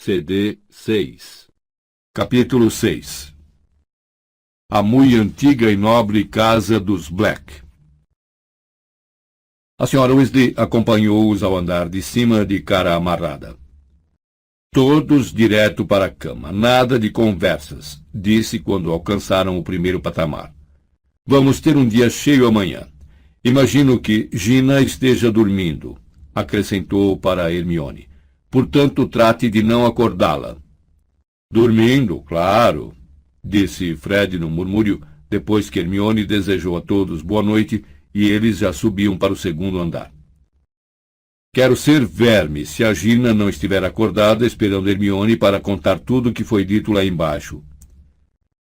CD 6. Capítulo 6. A muito antiga e nobre casa dos Black. A Sra. Weasley acompanhou-os ao andar de cima de cara amarrada. Todos direto para a cama, nada de conversas, disse quando alcançaram o primeiro patamar. Vamos ter um dia cheio amanhã. Imagino que Gina esteja dormindo, acrescentou para Hermione. Portanto, trate de não acordá-la. Dormindo, claro, disse Fred num murmúrio, depois que Hermione desejou a todos boa noite e eles já subiam para o segundo andar. Quero ser verme se a Gina não estiver acordada esperando Hermione para contar tudo o que foi dito lá embaixo.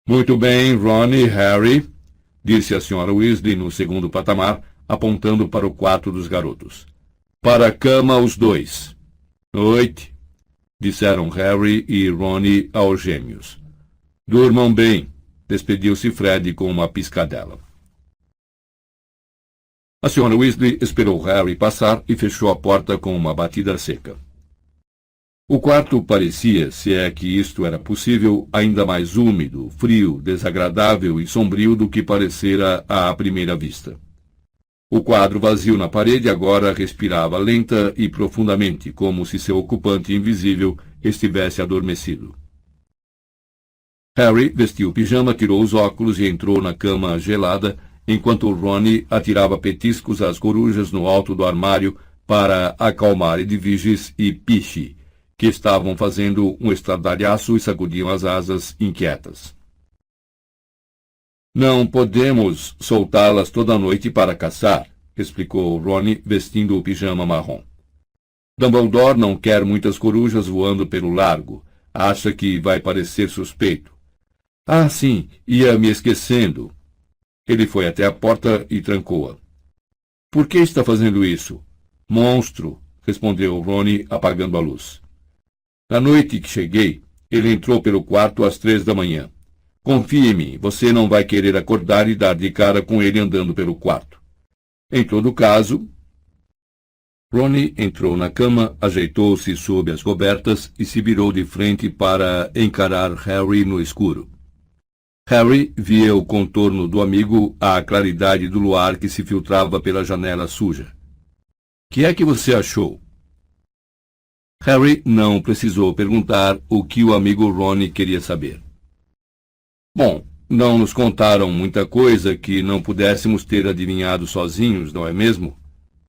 Muito bem, Ron e Harry, disse a Sra. Weasley no segundo patamar, apontando para o quarto dos garotos. Para a cama os dois. Noite, disseram Harry e Ron aos gêmeos. Durmam bem, despediu-se Fred com uma piscadela. A Sra. Weasley esperou Harry passar e fechou a porta com uma batida seca. O quarto parecia, se é que isto era possível, ainda mais úmido, frio, desagradável e sombrio do que parecera à primeira vista. O quadro vazio na parede agora respirava lenta e profundamente, como se seu ocupante invisível estivesse adormecido. Harry vestiu o pijama, tirou os óculos e entrou na cama gelada, enquanto Ron atirava petiscos às corujas no alto do armário para acalmar Edviges e Piche, que estavam fazendo um estardalhaço e sacudiam as asas inquietas. Não podemos soltá-las toda a noite para caçar, explicou Ron, vestindo o pijama marrom. Dumbledore não quer muitas corujas voando pelo largo. Acha que vai parecer suspeito. Ah, sim, ia me esquecendo. Ele foi até a porta e trancou-a. Por que está fazendo isso? Monstro, respondeu Ron, apagando a luz. Na noite que cheguei, ele entrou pelo quarto às 3 da manhã. Confie em mim, você não vai querer acordar e dar de cara com ele andando pelo quarto. Em todo caso... Ron entrou na cama, ajeitou-se sob as cobertas e se virou de frente para encarar Harry no escuro. Harry via o contorno do amigo à claridade do luar que se filtrava pela janela suja. Que é que você achou? Harry não precisou perguntar o que o amigo Ron queria saber. Bom, não nos contaram muita coisa que não pudéssemos ter adivinhado sozinhos, não é mesmo?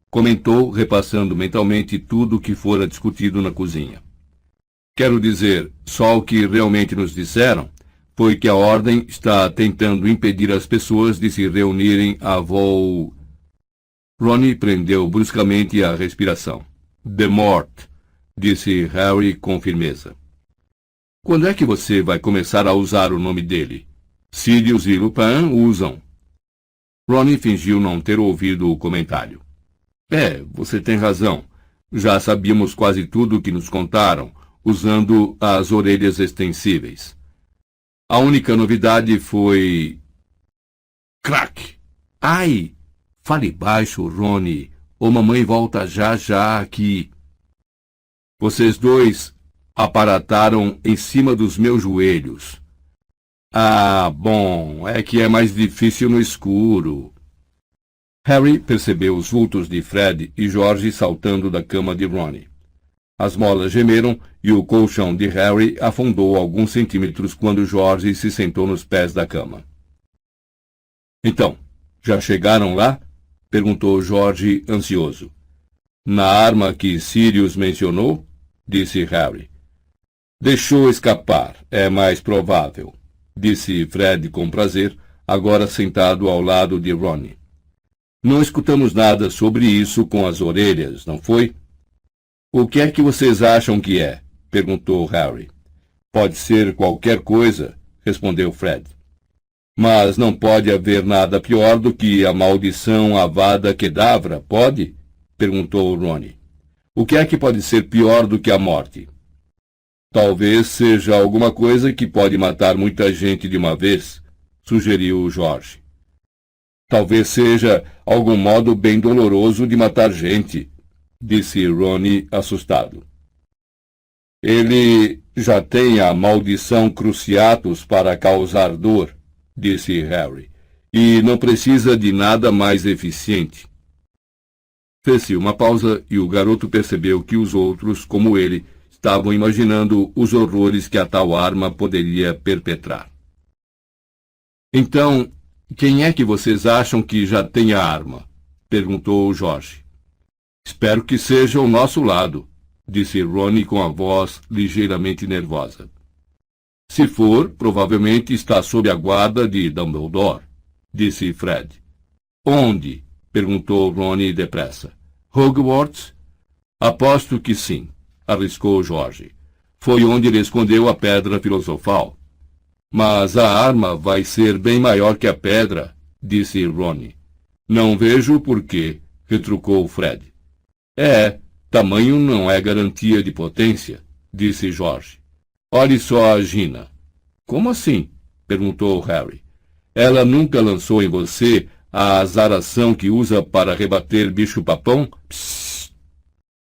Comentou, repassando mentalmente tudo o que fora discutido na cozinha. Quero dizer, só o que realmente nos disseram foi que a Ordem está tentando impedir as pessoas de se reunirem à vol... Ron prendeu bruscamente a respiração. The Mort, disse Harry com firmeza. Quando é que você vai começar a usar o nome dele? Sirius e Lupin usam. Ron fingiu não ter ouvido o comentário. Você tem razão. Já sabíamos quase tudo o que nos contaram, usando as orelhas extensíveis. A única novidade foi... Crack! Ai! Fale baixo, Ron. Ou mamãe volta já aqui. Vocês dois aparataram em cima dos meus joelhos. Ah, bom, é que é mais difícil no escuro. Harry percebeu os vultos de Fred e George saltando da cama de Ron. As molas gemeram e o colchão de Harry afundou alguns centímetros quando George se sentou nos pés da cama. Então, já chegaram lá? Perguntou George, ansioso. Na arma que Sirius mencionou? Disse Harry. Deixou escapar, é mais provável, disse Fred com prazer, agora sentado ao lado de Ron. Não escutamos nada sobre isso com as orelhas, não foi? O que é que vocês acham que é? Perguntou Harry. Pode ser qualquer coisa, respondeu Fred. Mas não pode haver nada pior do que a maldição Avada Kedavra, pode? Perguntou Ron. O que é que pode ser pior do que a morte? Talvez seja alguma coisa que pode matar muita gente de uma vez, sugeriu George. Talvez seja algum modo bem doloroso de matar gente, disse Ron assustado. Ele já tem a maldição Cruciatus para causar dor, disse Harry, e não precisa de nada mais eficiente. Fez-se uma pausa e o garoto percebeu que os outros, como ele, estavam imaginando os horrores que a tal arma poderia perpetrar. Então, quem é que vocês acham que já tem a arma? Perguntou George. Espero que seja o nosso lado, disse Rony com a voz ligeiramente nervosa. Se for, provavelmente está sob a guarda de Dumbledore, disse Fred. Onde? Perguntou Rony depressa. Hogwarts? Aposto que sim, arriscou George. Foi onde ele escondeu a pedra filosofal. Mas a arma vai ser bem maior que a pedra, disse Rony. Não vejo por quê, retrucou Fred. Tamanho não é garantia de potência, disse George. Olhe só a Gina. Como assim? Perguntou Harry. Ela nunca lançou em você a azaração que usa para rebater bicho-papão? Psss!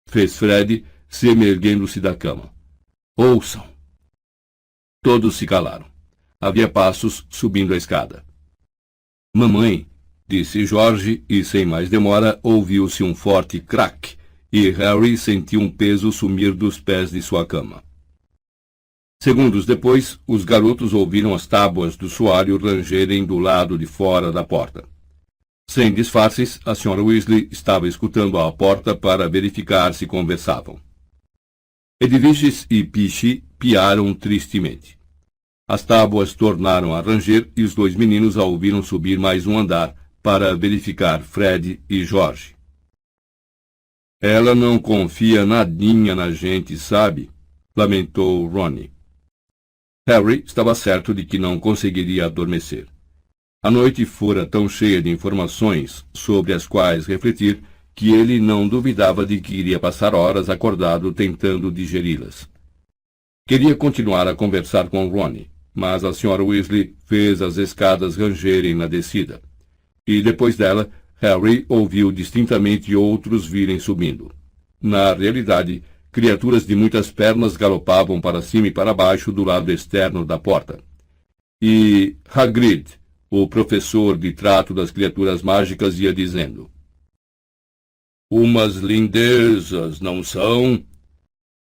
Fez Fred, semerguendo-se da cama. Ouçam. Todos se calaram. Havia passos subindo a escada. Mamãe, disse George, e sem mais demora ouviu-se um forte craque, e Harry sentiu um peso sumir dos pés de sua cama. Segundos depois, os garotos ouviram as tábuas do soalho rangerem do lado de fora da porta. Sem disfarces, a Sra. Weasley estava escutando à porta para verificar se conversavam. Edviges e Piche piaram tristemente. As tábuas tornaram a ranger e os dois meninos a ouviram subir mais um andar para verificar Fred e George. Ela não confia nadinha na gente, sabe? Lamentou Rony. Harry estava certo de que não conseguiria adormecer. A noite fora tão cheia de informações sobre as quais refletir que ele não duvidava de que iria passar horas acordado tentando digeri-las. Queria continuar a conversar com Rony, mas a Sra. Weasley fez as escadas rangerem na descida. E depois dela, Harry ouviu distintamente outros virem subindo. Na realidade, criaturas de muitas pernas galopavam para cima e para baixo do lado externo da porta. E Hagrid, o professor de trato das criaturas mágicas, ia dizendo: Umas lindezas, não são?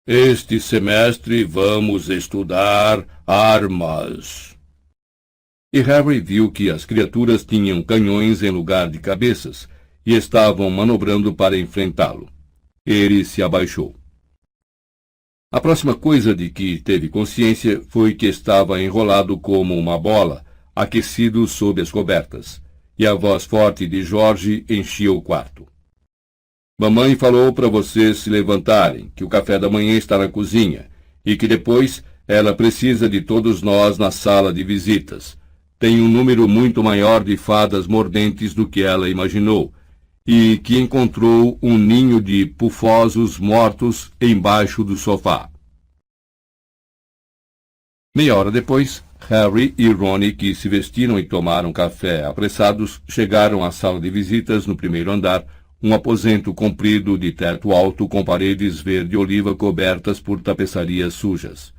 Este semestre vamos estudar armas. E Harry viu que as criaturas tinham canhões em lugar de cabeças e estavam manobrando para enfrentá-lo. Ele se abaixou. A próxima coisa de que teve consciência foi que estava enrolado como uma bola, aquecido sob as cobertas, e a voz forte de George enchia o quarto. Mamãe falou para vocês se levantarem, que o café da manhã está na cozinha, e que depois ela precisa de todos nós na sala de visitas. Tem um número muito maior de fadas mordentes do que ela imaginou, e que encontrou um ninho de pufosos mortos embaixo do sofá. Meia hora depois, Harry e Rony, que se vestiram e tomaram café apressados, chegaram à sala de visitas no primeiro andar, um aposento comprido de teto alto com paredes verde-oliva cobertas por tapeçarias sujas.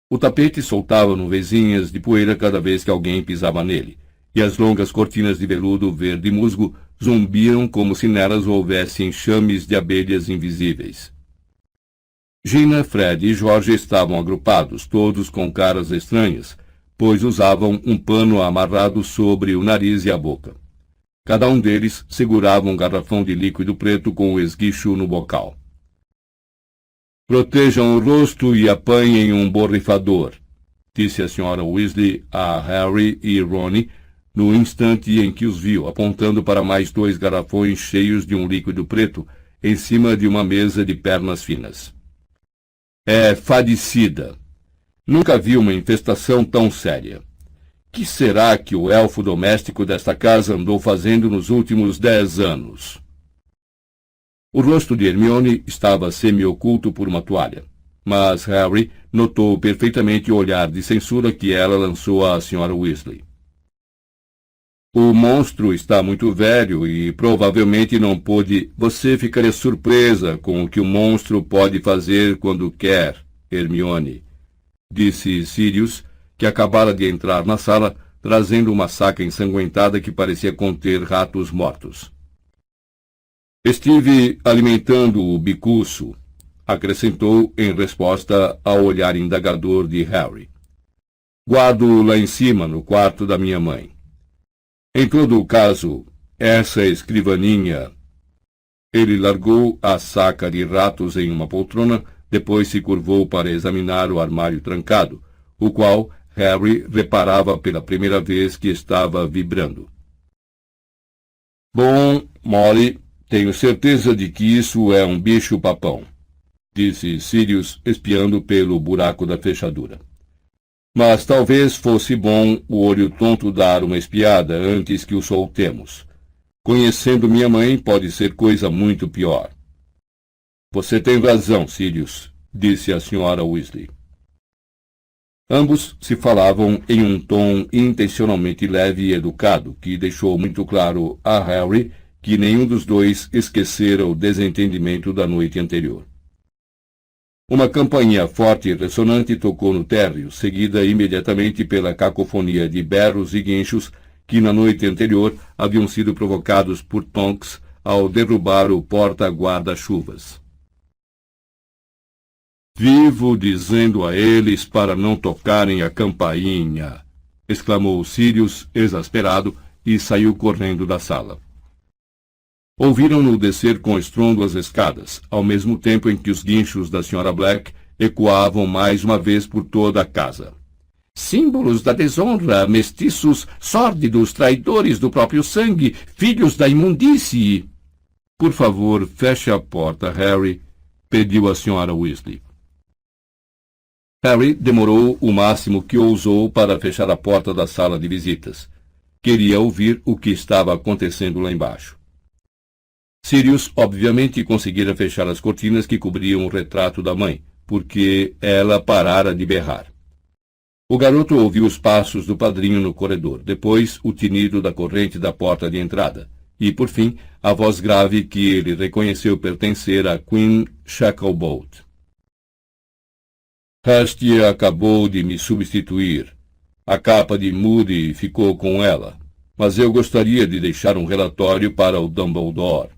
O tapete soltava nuvenzinhas de poeira cada vez que alguém pisava nele, e as longas cortinas de veludo verde musgo zumbiam como se nelas houvesse enxames de abelhas invisíveis. Gina, Fred e George estavam agrupados, todos com caras estranhas, pois usavam um pano amarrado sobre o nariz e a boca. Cada um deles segurava um garrafão de líquido preto com o esguicho no bocal. Protejam o rosto e apanhem um borrifador, disse a Sra. Weasley a Harry e Rony, no instante em que os viu, apontando para mais 2 garrafões cheios de um líquido preto em cima de uma mesa de pernas finas. É fadicida. Nunca vi uma infestação tão séria. Que será que o elfo doméstico desta casa andou fazendo nos últimos 10 anos? O rosto de Hermione estava semi-oculto por uma toalha, mas Harry notou perfeitamente o olhar de censura que ela lançou à Sra. Weasley. O monstro está muito velho e provavelmente não pôde... Você ficaria surpresa com o que o monstro pode fazer quando quer, Hermione, disse Sirius, que acabara de entrar na sala, trazendo uma saca ensanguentada que parecia conter ratos mortos. Estive alimentando o bicuço, acrescentou em resposta ao olhar indagador de Harry. Guardo lá em cima, no quarto da minha mãe. Em todo o caso, essa escrivaninha... Ele largou a saca de ratos em uma poltrona, depois se curvou para examinar o armário trancado, o qual Harry reparava pela primeira vez que estava vibrando. Bom, Molly, tenho certeza de que isso é um bicho-papão, disse Sirius, espiando pelo buraco da fechadura. Mas talvez fosse bom o olho tonto dar uma espiada antes que o soltemos. Conhecendo minha mãe, pode ser coisa muito pior. Você tem razão, Sirius, disse a senhora Weasley. Ambos se falavam em um tom intencionalmente leve e educado, que deixou muito claro a Harry que nenhum dos dois esquecera o desentendimento da noite anterior. Uma campainha forte e ressonante tocou no térreo, seguida imediatamente pela cacofonia de berros e guinchos que na noite anterior haviam sido provocados por Tonks ao derrubar o porta-guarda-chuvas. Vivo dizendo a eles para não tocarem a campainha, exclamou Sirius, exasperado, e saiu correndo da sala. Ouviram-no descer com estrondo as escadas, ao mesmo tempo em que os guinchos da Sra. Black ecoavam mais uma vez por toda a casa. Símbolos da desonra, mestiços, sórdidos, traidores do próprio sangue, filhos da imundície. Por favor, feche a porta, Harry, pediu a Sra. Weasley. Harry demorou o máximo que ousou para fechar a porta da sala de visitas. Queria ouvir o que estava acontecendo lá embaixo. Sirius, obviamente, conseguira fechar as cortinas que cobriam o retrato da mãe, porque ela parara de berrar. O garoto ouviu os passos do padrinho no corredor, depois o tinido da corrente da porta de entrada, e, por fim, a voz grave que ele reconheceu pertencer a Queen Shacklebolt. Hestia acabou de me substituir. A capa de Moody ficou com ela, mas eu gostaria de deixar um relatório para o Dumbledore.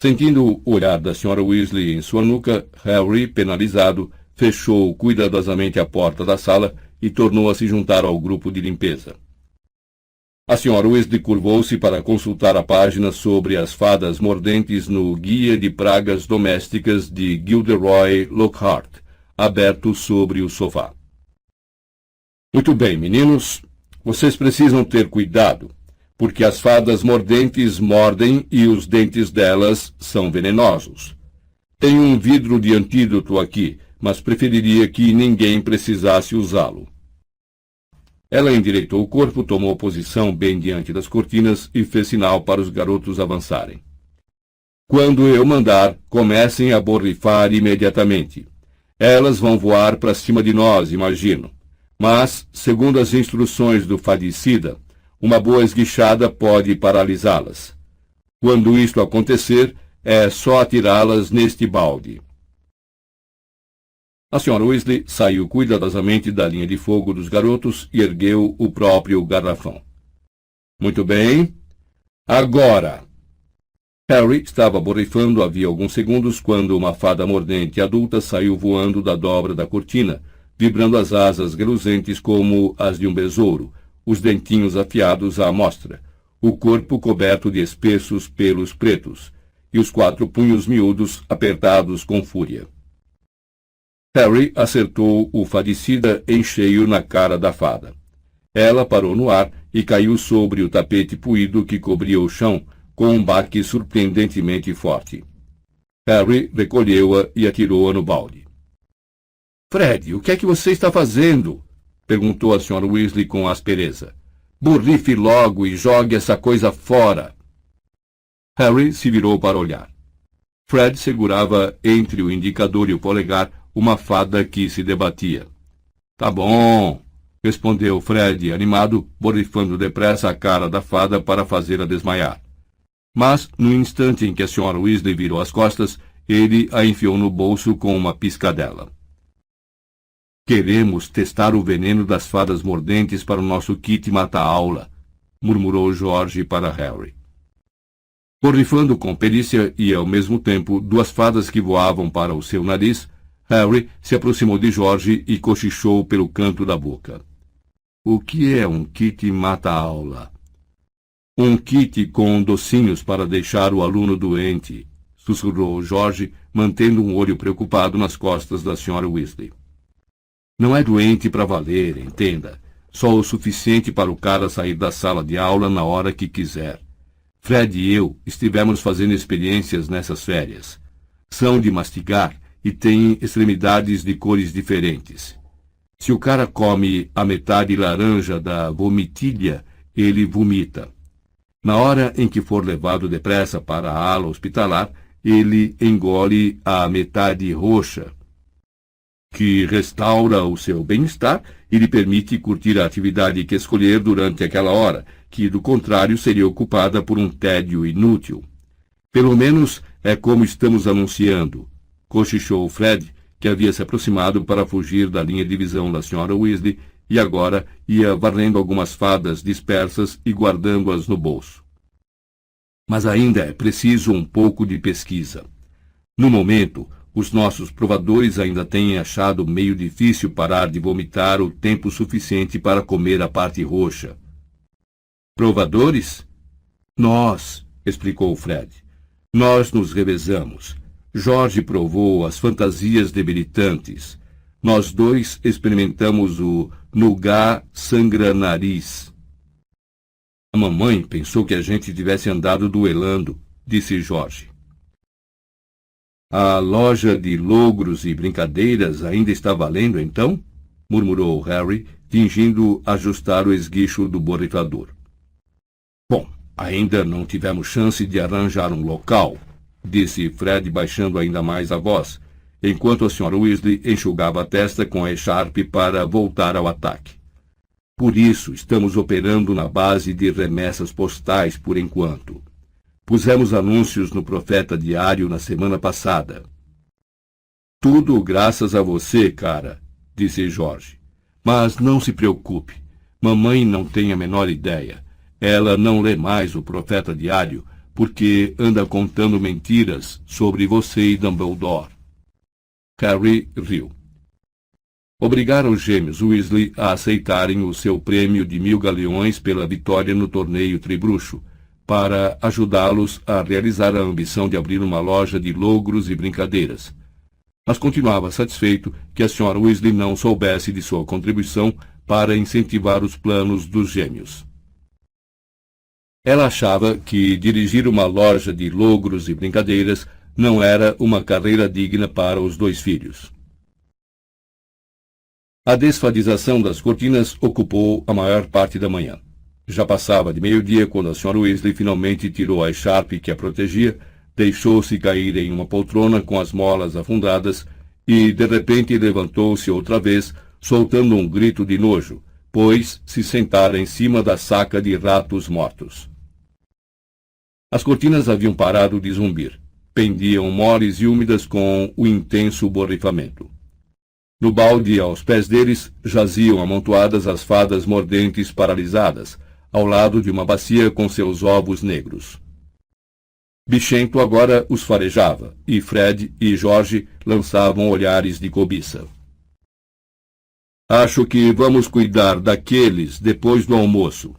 Sentindo o olhar da Sra. Weasley em sua nuca, Harry, penalizado, fechou cuidadosamente a porta da sala e tornou a se juntar ao grupo de limpeza. A Sra. Weasley curvou-se para consultar a página sobre as fadas mordentes no Guia de Pragas Domésticas de Gilderoy Lockhart, aberto sobre o sofá. Muito bem, meninos, vocês precisam ter cuidado, porque as fadas mordentes mordem e os dentes delas são venenosos. Tenho um vidro de antídoto aqui, mas preferiria que ninguém precisasse usá-lo. Ela endireitou o corpo, tomou posição bem diante das cortinas e fez sinal para os garotos avançarem. Quando eu mandar, comecem a borrifar imediatamente. Elas vão voar para cima de nós, imagino. Mas, segundo as instruções do fadicida, uma boa esguichada pode paralisá-las. Quando isto acontecer, é só atirá-las neste balde. A Sra. Weasley saiu cuidadosamente da linha de fogo dos garotos e ergueu o próprio garrafão. Muito bem. Agora! Harry estava borrifando havia alguns segundos quando uma fada mordente adulta saiu voando da dobra da cortina, vibrando as asas reluzentes como as de um besouro, os dentinhos afiados à mostra, o corpo coberto de espessos pelos pretos, e os 4 punhos miúdos apertados com fúria. Harry acertou o fadicida em cheio na cara da fada. Ela parou no ar e caiu sobre o tapete puído que cobria o chão, com um baque surpreendentemente forte. Harry recolheu-a e atirou-a no balde. Fred, o que é que você está fazendo? Perguntou a Sra. Weasley com aspereza. Borrife logo e jogue essa coisa fora. Harry se virou para olhar. Fred segurava entre o indicador e o polegar uma fada que se debatia. Tá bom, respondeu Fred, animado, borrifando depressa a cara da fada para fazê-la desmaiar. Mas, no instante em que a Sra. Weasley virou as costas, ele a enfiou no bolso com uma piscadela. Queremos testar o veneno das fadas mordentes para o nosso kit mata-aula, murmurou George para Harry. Borrifando com perícia e, ao mesmo tempo, duas fadas que voavam para o seu nariz, Harry se aproximou de George e cochichou pelo canto da boca. O que é um kit mata-aula? Um kit com docinhos para deixar o aluno doente, sussurrou George, mantendo um olho preocupado nas costas da Sra. Weasley. Não é doente para valer, entenda. Só o suficiente para o cara sair da sala de aula na hora que quiser. Fred e eu estivemos fazendo experiências nessas férias. São de mastigar e têm extremidades de cores diferentes. Se o cara come a metade laranja da vomitilha, ele vomita. Na hora em que for levado depressa para a ala hospitalar, ele engole a metade roxa, que restaura o seu bem-estar e lhe permite curtir a atividade que escolher durante aquela hora, que, do contrário, seria ocupada por um tédio inútil. Pelo menos é como estamos anunciando, cochichou Fred, que havia se aproximado para fugir da linha de visão da Sra. Weasley e agora ia varrendo algumas fadas dispersas e guardando-as no bolso. Mas ainda é preciso um pouco de pesquisa. No momento, os nossos provadores ainda têm achado meio difícil parar de vomitar o tempo suficiente para comer a parte roxa. Provadores? Nós, explicou Fred. Nós nos revezamos. Jorge provou as fantasias debilitantes. Nós dois experimentamos o Nougat sangra-nariz. A mamãe pensou que a gente tivesse andado duelando, disse Jorge. A loja de logros e brincadeiras ainda está valendo, então? Murmurou Harry, fingindo ajustar o esguicho do borrifador. Bom, ainda não tivemos chance de arranjar um local, disse Fred baixando ainda mais a voz, enquanto a Sra. Weasley enxugava a testa com a echarpe para voltar ao ataque. Por isso, estamos operando na base de remessas postais por enquanto. Pusemos anúncios no Profeta Diário na semana passada. Tudo graças a você, cara, disse Jorge. Mas não se preocupe. Mamãe não tem a menor ideia. Ela não lê mais o Profeta Diário porque anda contando mentiras sobre você e Dumbledore. Harry riu. Obrigaram os gêmeos Weasley a aceitarem o seu prêmio de 1000 galeões pela vitória no torneio Tribruxo, para ajudá-los a realizar a ambição de abrir uma loja de logros e brincadeiras. Mas continuava satisfeito que a Sra. Weasley não soubesse de sua contribuição para incentivar os planos dos gêmeos. Ela achava que dirigir uma loja de logros e brincadeiras não era uma carreira digna para os dois filhos. A desfadização das cortinas ocupou a maior parte da manhã. Já passava de meio-dia quando a Sra. Weasley finalmente tirou a echarpe que a protegia, deixou-se cair em uma poltrona com as molas afundadas e, de repente, levantou-se outra vez, soltando um grito de nojo, pois se sentara em cima da saca de ratos mortos. As cortinas haviam parado de zumbir. Pendiam moles e úmidas com o intenso borrifamento. No balde, aos pés deles, jaziam amontoadas as fadas mordentes paralisadas, ao lado de uma bacia com seus ovos negros. Bichento agora os farejava, e Fred e George lançavam olhares de cobiça. Acho que vamos cuidar daqueles depois do almoço.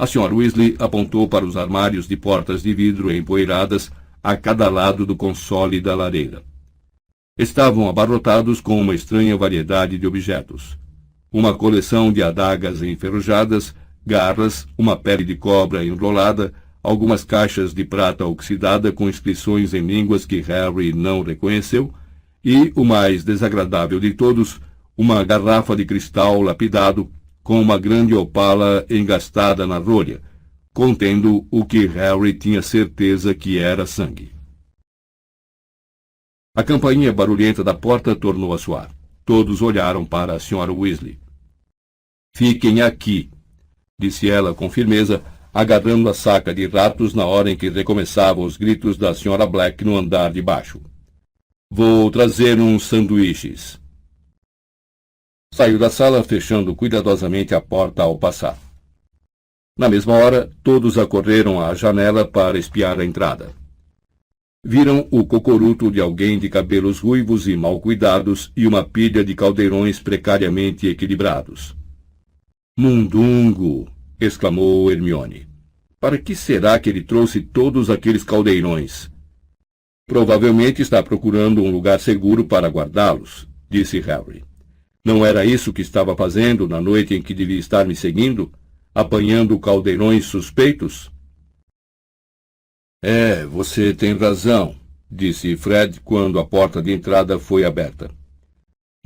A Sra. Weasley apontou para os armários de portas de vidro empoeiradas a cada lado do console da lareira. Estavam abarrotados com uma estranha variedade de objetos. Uma coleção de adagas enferrujadas, garras, uma pele de cobra enrolada, algumas caixas de prata oxidada com inscrições em línguas que Harry não reconheceu, e, o mais desagradável de todos, uma garrafa de cristal lapidado com uma grande opala engastada na rolha, contendo o que Harry tinha certeza que era sangue. A campainha barulhenta da porta tornou a soar. Todos olharam para a Sra. Weasley. Fiquem aqui, disse ela com firmeza, agarrando a saca de ratos na hora em que recomeçavam os gritos da Sra. Black no andar de baixo. Vou trazer uns sanduíches. Saiu da sala, fechando cuidadosamente a porta ao passar. Na mesma hora, todos acorreram à janela para espiar a entrada. Viram o cocoruto de alguém de cabelos ruivos e mal cuidados e uma pilha de caldeirões precariamente equilibrados. Mundungo! Exclamou Hermione. Para que será que ele trouxe todos aqueles caldeirões? Provavelmente está procurando um lugar seguro para guardá-los, disse Harry. Não era isso que estava fazendo na noite em que devia estar me seguindo? Apanhando caldeirões suspeitos? Você tem razão, disse Fred quando a porta de entrada foi aberta.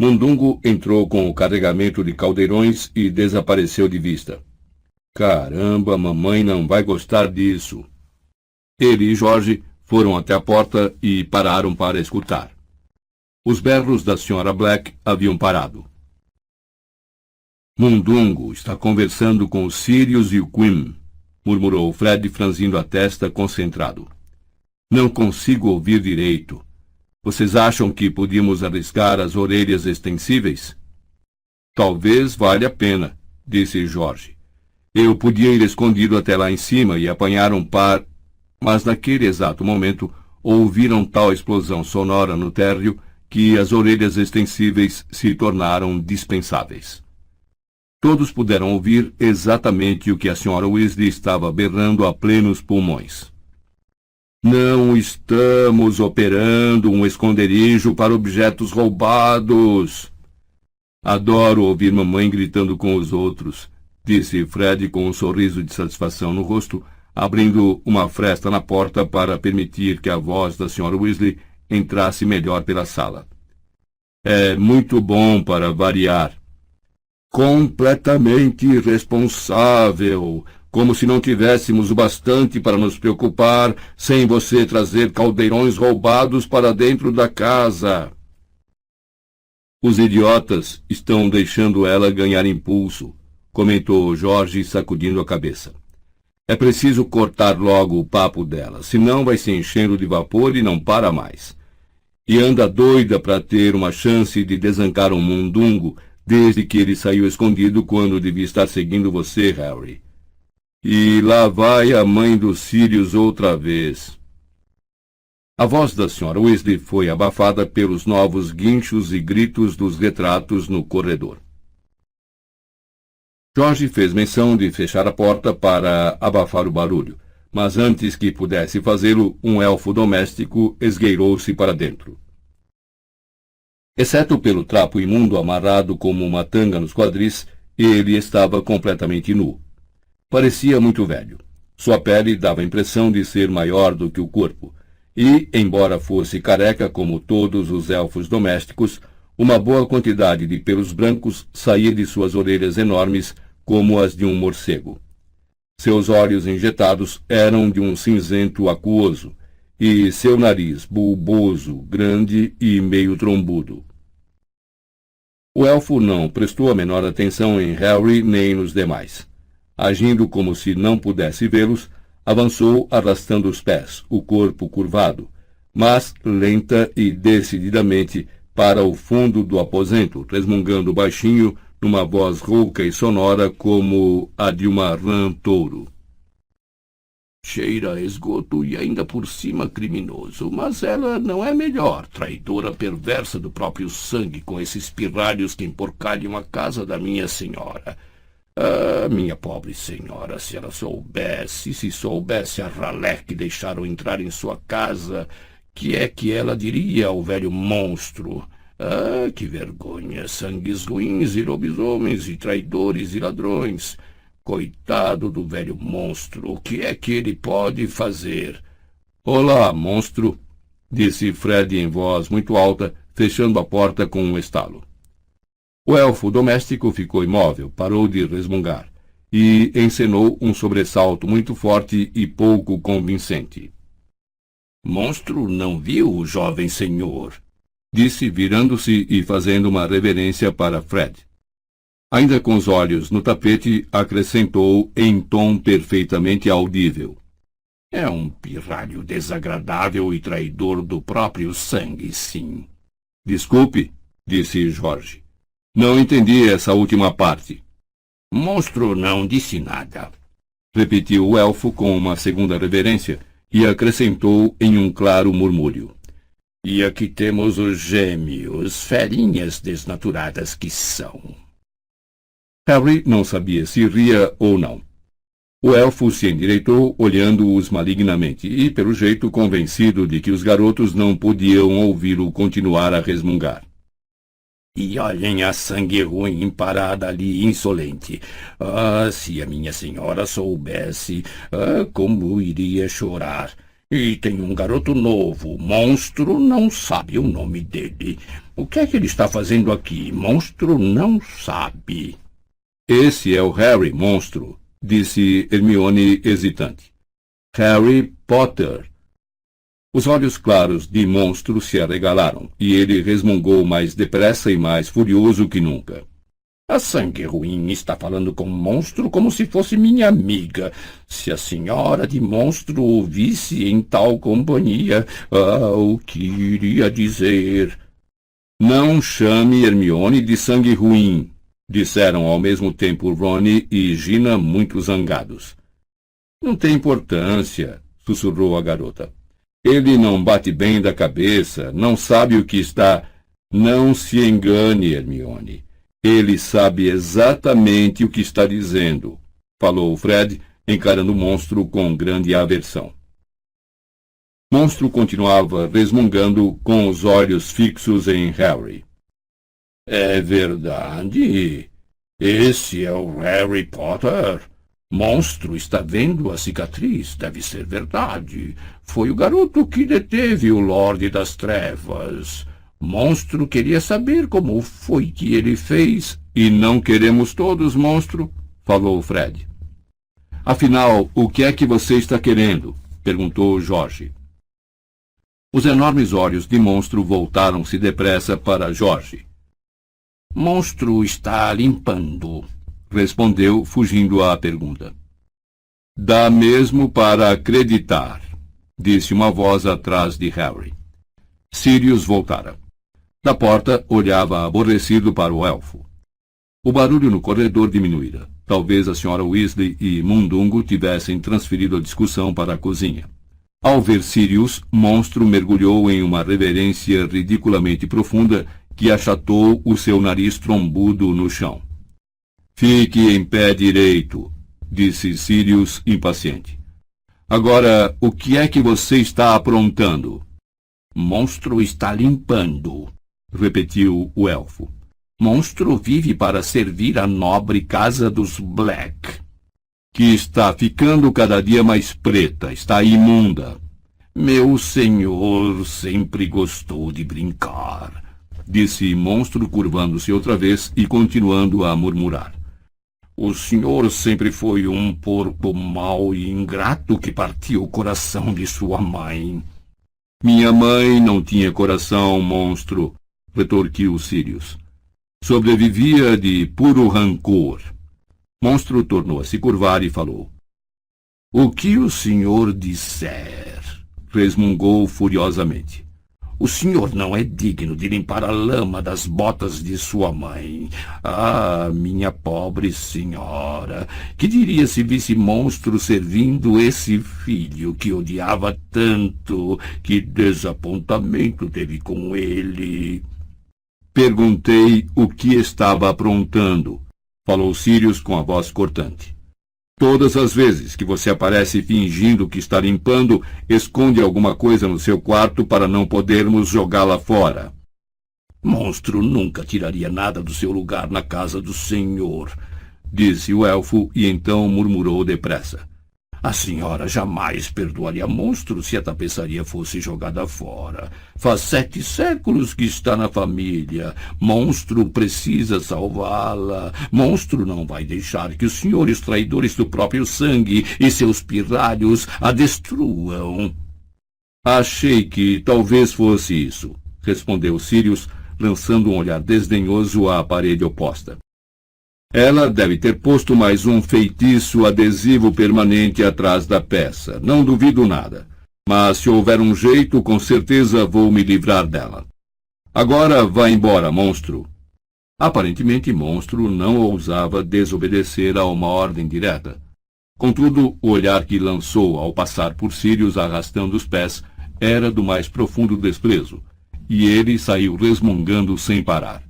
Mundungo entrou com o carregamento de caldeirões e desapareceu de vista. Caramba, mamãe não vai gostar disso. Ele e Jorge foram até a porta e pararam para escutar. Os berros da Sra. Black haviam parado. Mundungo está conversando com o Sirius e o Quim, murmurou Fred, franzindo a testa, concentrado. Não consigo ouvir direito. Vocês acham que podíamos arriscar as orelhas extensíveis? Talvez valha a pena, disse Jorge. Eu podia ir escondido até lá em cima e apanhar um par, mas naquele exato momento ouviram tal explosão sonora no térreo que as orelhas extensíveis se tornaram dispensáveis. Todos puderam ouvir exatamente o que a Sra. Weasley estava berrando a plenos pulmões. Não estamos operando um esconderijo para objetos roubados. Adoro ouvir mamãe gritando com os outros, disse Fred com um sorriso de satisfação no rosto, abrindo uma fresta na porta para permitir que a voz da Sra. Weasley entrasse melhor pela sala. É muito bom para variar. Completamente irresponsável, como se não tivéssemos o bastante para nos preocupar sem você trazer caldeirões roubados para dentro da casa. Os idiotas estão deixando ela ganhar impulso, comentou Jorge, sacudindo a cabeça. É preciso cortar logo o papo dela, senão vai se enchendo de vapor e não para mais. E anda doida para ter uma chance de desancar um mundungo desde que ele saiu escondido quando devia estar seguindo você, Harry. E lá vai a mãe dos Sirius outra vez. A voz da Sra. Weasley foi abafada pelos novos guinchos e gritos dos retratos no corredor. Jorge fez menção de fechar a porta para abafar o barulho, mas antes que pudesse fazê-lo, um elfo doméstico esgueirou-se para dentro. Exceto pelo trapo imundo amarrado como uma tanga nos quadris, ele estava completamente nu. Parecia muito velho. Sua pele dava a impressão de ser maior do que o corpo, e, embora fosse careca como todos os elfos domésticos, uma boa quantidade de pelos brancos saía de suas orelhas enormes como as de um morcego. Seus olhos injetados eram de um cinzento aquoso, e seu nariz bulboso, grande e meio trombudo. O elfo não prestou a menor atenção em Harry nem nos demais. Agindo como se não pudesse vê-los, avançou arrastando os pés, o corpo curvado, mas lenta e decididamente para o fundo do aposento, resmungando baixinho numa voz rouca e sonora como a de uma rã touro. Cheira a esgoto e ainda por cima criminoso, mas ela não é melhor, traidora perversa do próprio sangue, com esses pirralhos que emporcalham a casa da minha senhora. Ah, minha pobre senhora, se ela soubesse, se soubesse a ralé que deixaram entrar em sua casa, que é que ela diria ao velho monstro? Ah, que vergonha, sangues ruins e lobisomens e traidores e ladrões. Coitado do velho monstro, o que é que ele pode fazer? Olá, monstro, disse Fred em voz muito alta, fechando a porta com um estalo. O elfo doméstico ficou imóvel, parou de resmungar, e encenou um sobressalto muito forte e pouco convincente. Monstro não viu o jovem senhor, disse virando-se e fazendo uma reverência para Fred. Ainda com os olhos no tapete, acrescentou em tom perfeitamente audível. É um pirralho desagradável e traidor do próprio sangue, sim. Desculpe, disse Jorge. Não entendi essa última parte. Monstro não disse nada, repetiu o elfo com uma segunda reverência e acrescentou em um claro murmúrio. E aqui temos os gêmeos, ferinhas desnaturadas que são. Harry não sabia se ria ou não. O elfo se endireitou, olhando-os malignamente, e, pelo jeito, convencido de que os garotos não podiam ouvi-lo continuar a resmungar. E olhem a sangue ruim parada ali, insolente. Ah, se a minha senhora soubesse, como iria chorar. E tem um garoto novo, monstro, não sabe o nome dele. O que é que ele está fazendo aqui? Monstro não sabe. Esse é o Harry, monstro, disse Hermione hesitante. Harry Potter. Os olhos claros de monstro se arregalaram, e ele resmungou mais depressa e mais furioso que nunca. A sangue ruim está falando com monstro como se fosse minha amiga. Se a senhora de monstro ouvisse em tal companhia, o que iria dizer? Não chame Hermione de sangue ruim, disseram ao mesmo tempo Rony e Gina muito zangados. Não tem importância, sussurrou a garota. Ele não bate bem da cabeça, não sabe o que está... Não se engane, Hermione. Ele sabe exatamente o que está dizendo, falou Fred, encarando o monstro com grande aversão. Monstro continuava resmungando com os olhos fixos em Harry. É verdade. Esse é o Harry Potter. Monstro está vendo a cicatriz. Deve ser verdade. Foi o garoto que deteve o Lorde das Trevas. Monstro queria saber como foi que ele fez. E não queremos todos, monstro, falou Fred. Afinal, o que é que você está querendo? Perguntou Jorge. Os enormes olhos de monstro voltaram-se depressa para Jorge. Monstro está limpando, respondeu, fugindo à pergunta. Dá mesmo para acreditar, disse uma voz atrás de Harry. Sirius voltara. Da porta, olhava aborrecido para o elfo. O barulho no corredor diminuíra. Talvez a senhora Weasley e Mundungo tivessem transferido a discussão para a cozinha. Ao ver Sirius, monstro mergulhou em uma reverência ridiculamente profunda que achatou o seu nariz trombudo no chão. Fique em pé direito, disse Sirius impaciente. Agora, o que é que você está aprontando? Monstro está limpando, repetiu o elfo. Monstro vive para servir a nobre casa dos Black, que está ficando cada dia mais preta, está imunda. Meu senhor sempre gostou de brincar, disse monstro, curvando-se outra vez e continuando a murmurar. O senhor sempre foi um porco mau e ingrato que partiu o coração de sua mãe. Minha mãe não tinha coração, monstro, retorquiu Sirius. Sobrevivia de puro rancor. Monstro tornou a se curvar e falou. O que o senhor disser, resmungou furiosamente. O senhor não é digno de limpar a lama das botas de sua mãe. Ah, minha pobre senhora, que diria se visse monstro servindo esse filho que odiava tanto? Que desapontamento teve com ele? Perguntei o que estava aprontando, falou Sirius com a voz cortante. Todas as vezes que você aparece fingindo que está limpando, esconde alguma coisa no seu quarto para não podermos jogá-la fora. Monstro nunca tiraria nada do seu lugar na casa do senhor, disse o elfo e então murmurou depressa. A senhora jamais perdoaria monstro se a tapeçaria fosse jogada fora. Faz 7 séculos que está na família. Monstro precisa salvá-la. Monstro não vai deixar que os senhores traidores do próprio sangue e seus pirralhos a destruam. Achei que talvez fosse isso, respondeu Sirius, lançando um olhar desdenhoso à parede oposta. Ela deve ter posto mais um feitiço adesivo permanente atrás da peça. Não duvido nada. Mas se houver um jeito, com certeza vou me livrar dela. Agora vá embora, monstro. Aparentemente, monstro não ousava desobedecer a uma ordem direta. Contudo, o olhar que lançou ao passar por Sirius arrastando os pés era do mais profundo desprezo, e ele saiu resmungando sem parar.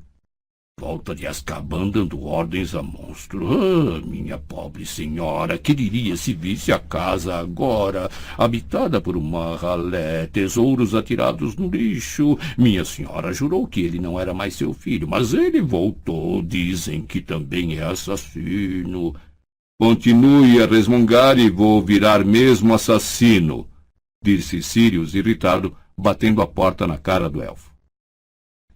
Volta de Azkaban dando ordens a monstro. Ah, minha pobre senhora, que diria se visse a casa agora, habitada por uma ralé, tesouros atirados no lixo? Minha senhora jurou que ele não era mais seu filho, mas ele voltou. Dizem que também é assassino. Continue a resmungar e vou virar mesmo assassino, disse Sirius irritado, batendo a porta na cara do elfo.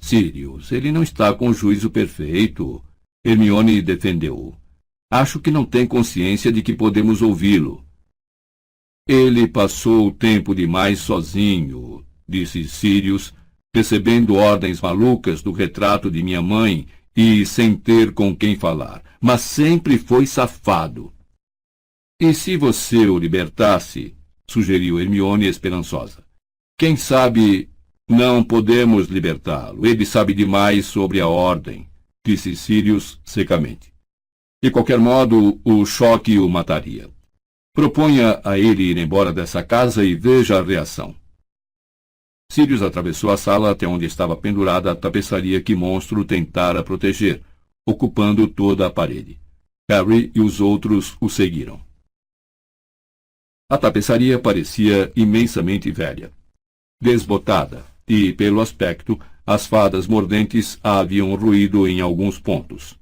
Sirius, ele não está com juízo perfeito. Hermione defendeu-o. Acho que não tem consciência de que podemos ouvi-lo. Ele passou o tempo demais sozinho, disse Sirius, recebendo ordens malucas do retrato de minha mãe e sem ter com quem falar. Mas sempre foi safado. E se você o libertasse? Sugeriu Hermione esperançosa. Quem sabe... Não podemos libertá-lo. Ele sabe demais sobre a ordem, disse Sirius secamente. De qualquer modo, o choque o mataria. Proponha a ele ir embora dessa casa e veja a reação. Sirius atravessou a sala até onde estava pendurada a tapeçaria que monstro tentara proteger, ocupando toda a parede. Harry e os outros o seguiram. A tapeçaria parecia imensamente velha, desbotada, e, pelo aspecto, as fadas mordentes a haviam roído em alguns pontos.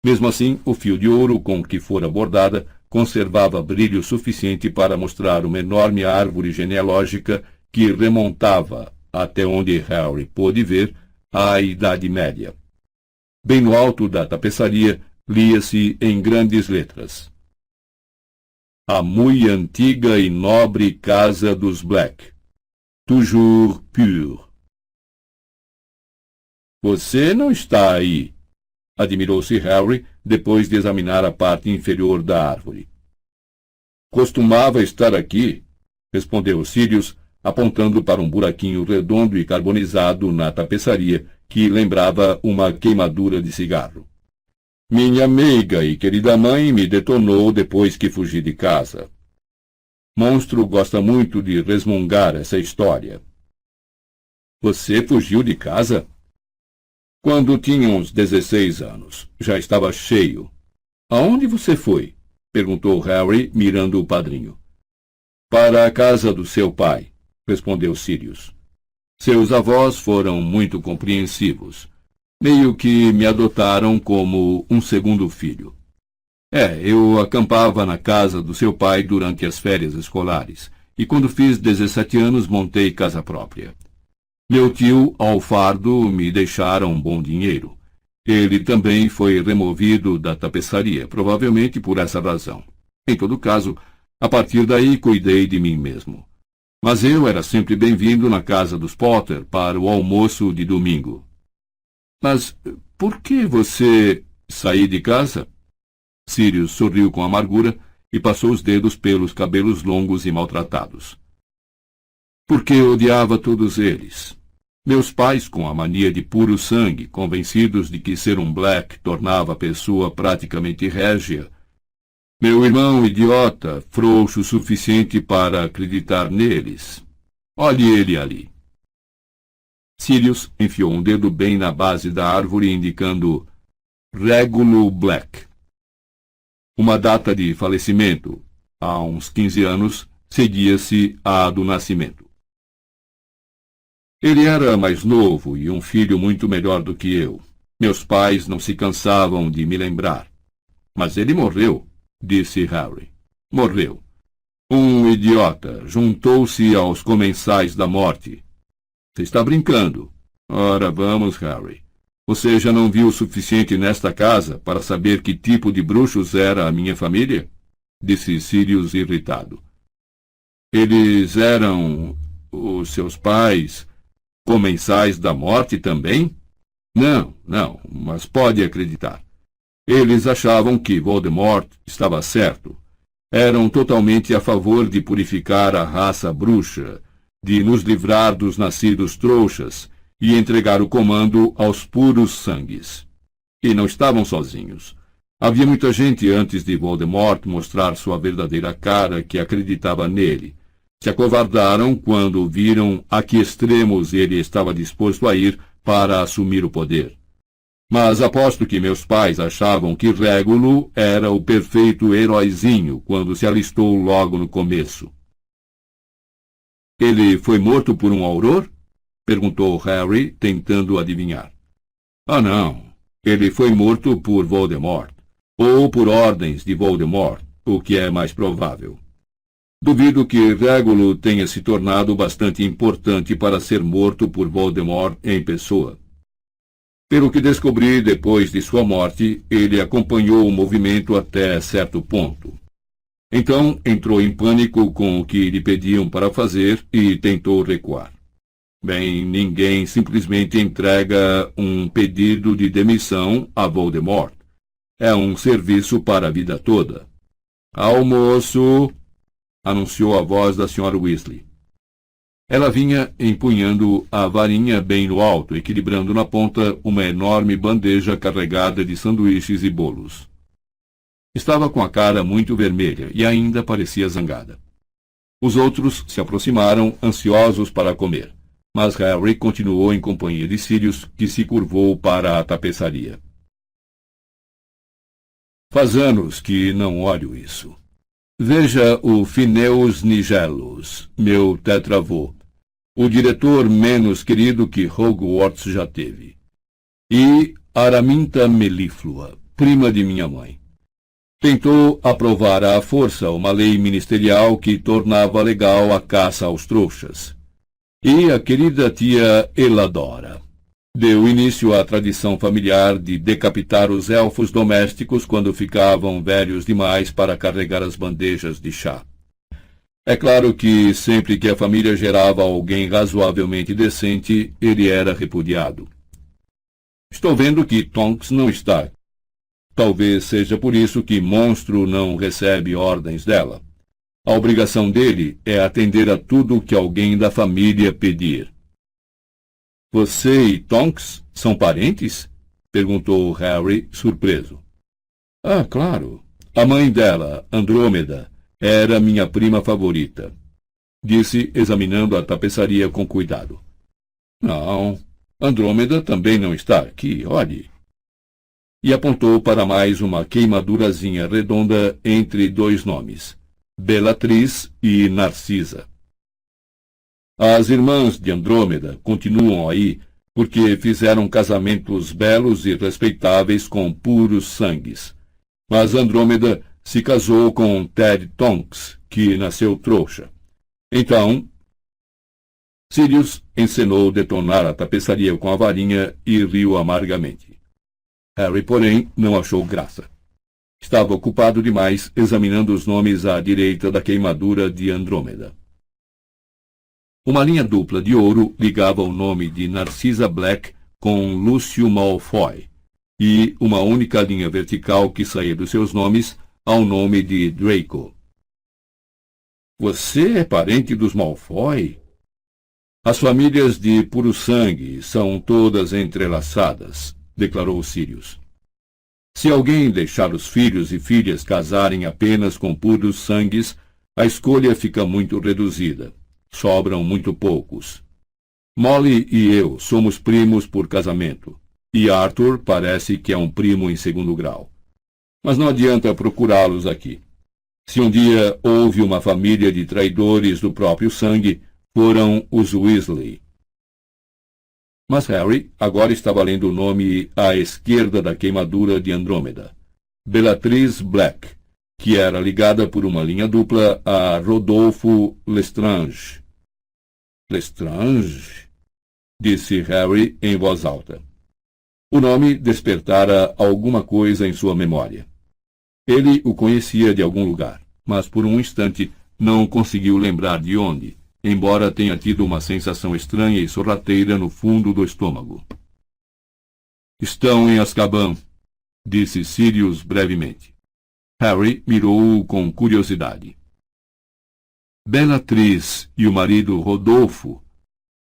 Mesmo assim, o fio de ouro com que fora bordada conservava brilho suficiente para mostrar uma enorme árvore genealógica que remontava, até onde Harry pôde ver, à Idade Média. Bem no alto da tapeçaria, lia-se em grandes letras: A mui antiga e nobre casa dos Black. Toujours pur. Você não está aí, admirou-se Harry, depois de examinar a parte inferior da árvore. Costumava estar aqui, respondeu Sirius, apontando para um buraquinho redondo e carbonizado na tapeçaria, que lembrava uma queimadura de cigarro. Minha meiga e querida mãe me detonou depois que fugi de casa. Monstro gosta muito de resmungar essa história. Você fugiu de casa? Quando tinha uns 16 anos. Já estava cheio. Aonde você foi? Perguntou Harry, mirando o padrinho. Para a casa do seu pai, respondeu Sirius. Seus avós foram muito compreensivos. Meio que me adotaram como um segundo filho. Eu acampava na casa do seu pai durante as férias escolares, e quando fiz 17 anos montei casa própria. Meu tio, Alfardo, me deixara um bom dinheiro. Ele também foi removido da tapeçaria, provavelmente por essa razão. Em todo caso, a partir daí cuidei de mim mesmo. Mas eu era sempre bem-vindo na casa dos Potter para o almoço de domingo. Mas por que você saiu de casa? Sirius sorriu com amargura e passou os dedos pelos cabelos longos e maltratados. Porque odiava todos eles. Meus pais, com a mania de puro sangue, convencidos de que ser um Black tornava a pessoa praticamente régia. Meu irmão idiota, frouxo o suficiente para acreditar neles. Olhe ele ali. Sirius enfiou um dedo bem na base da árvore, indicando Regulus Black. Uma data de falecimento, há uns 15 anos, seguia-se à do nascimento. Ele era mais novo e um filho muito melhor do que eu. Meus pais não se cansavam de me lembrar. Mas ele morreu, disse Harry. Morreu. Um idiota juntou-se aos comensais da morte. Você está brincando. Ora, vamos, Harry. Você já não viu o suficiente nesta casa para saber que tipo de bruxos era a minha família? Disse Sirius irritado. Eles eram, os seus pais, comensais da morte também? Não, mas pode acreditar. Eles achavam que Voldemort estava certo. Eram totalmente a favor de purificar a raça bruxa, de nos livrar dos nascidos trouxas e entregar o comando aos puros sangues. E não estavam sozinhos. Havia muita gente antes de Voldemort mostrar sua verdadeira cara que acreditava nele. Se acovardaram quando viram a que extremos ele estava disposto a ir para assumir o poder. Mas aposto que meus pais achavam que Régulo era o perfeito heróizinho quando se alistou logo no começo. Ele foi morto por um auror? Perguntou Harry, tentando adivinhar. Ah, não. Ele foi morto por Voldemort, ou por ordens de Voldemort, o que é mais provável. Duvido que Régulo tenha se tornado bastante importante para ser morto por Voldemort em pessoa. Pelo que descobri depois de sua morte, ele acompanhou o movimento até certo ponto. Então entrou em pânico com o que lhe pediam para fazer e tentou recuar. Bem, ninguém simplesmente entrega um pedido de demissão a Voldemort. É um serviço para a vida toda. Almoço! Anunciou a voz da Sra. Weasley. Ela vinha empunhando a varinha bem no alto, equilibrando na ponta uma enorme bandeja carregada de sanduíches e bolos. Estava com a cara muito vermelha e ainda parecia zangada. Os outros se aproximaram, ansiosos para comer, mas Harry continuou em companhia de Sirius, que se curvou para a tapeçaria. Faz anos que não olho isso. Veja o Phineas Nigellus, meu tetravô, o diretor menos querido que Hogwarts já teve. E Araminta Melíflua, prima de minha mãe. Tentou aprovar à força uma lei ministerial que tornava legal a caça aos trouxas. E a querida tia Eladora deu início à tradição familiar de decapitar os elfos domésticos quando ficavam velhos demais para carregar as bandejas de chá. É claro que sempre que a família gerava alguém razoavelmente decente, ele era repudiado. Estou vendo que Tonks não está. Talvez seja por isso que Monstro não recebe ordens dela. A obrigação dele é atender a tudo que alguém da família pedir. Você e Tonks são parentes? Perguntou Harry, surpreso. Ah, claro. A mãe dela, Andrômeda, era minha prima favorita, disse, examinando a tapeçaria com cuidado. Não, Andrômeda também não está aqui, olhe. E apontou para mais uma queimadurazinha redonda entre dois nomes, Bellatrix e Narcisa. As irmãs de Andrômeda continuam aí porque fizeram casamentos belos e respeitáveis com puros sangues. Mas Andrômeda se casou com Ted Tonks, que nasceu trouxa. Então, Sirius encenou detonar a tapeçaria com a varinha e riu amargamente. Harry, porém, não achou graça. Estava ocupado demais examinando os nomes à direita da queimadura de Andrômeda. Uma linha dupla de ouro ligava o nome de Narcisa Black com Lúcio Malfoy, e uma única linha vertical que saía dos seus nomes ao nome de Draco. Você é parente dos Malfoy? As famílias de puro sangue são todas entrelaçadas, declarou Sirius. Se alguém deixar os filhos e filhas casarem apenas com puros sangues, a escolha fica muito reduzida. Sobram muito poucos. Molly e eu somos primos por casamento, e Arthur parece que é um primo em segundo grau. Mas não adianta procurá-los aqui. Se um dia houve uma família de traidores do próprio sangue, foram os Weasley. Mas Harry agora estava lendo o nome à esquerda da queimadura de Andrômeda, Bellatrix Black, que era ligada por uma linha dupla a Rodolfo Lestrange. Lestrange? Disse Harry em voz alta. O nome despertara alguma coisa em sua memória. Ele o conhecia de algum lugar, mas por um instante não conseguiu lembrar de onde, embora tenha tido uma sensação estranha e sorrateira no fundo do estômago. Estão em Azkaban, disse Sirius brevemente. Harry mirou-o com curiosidade. Bellatrix e o marido Rodolfo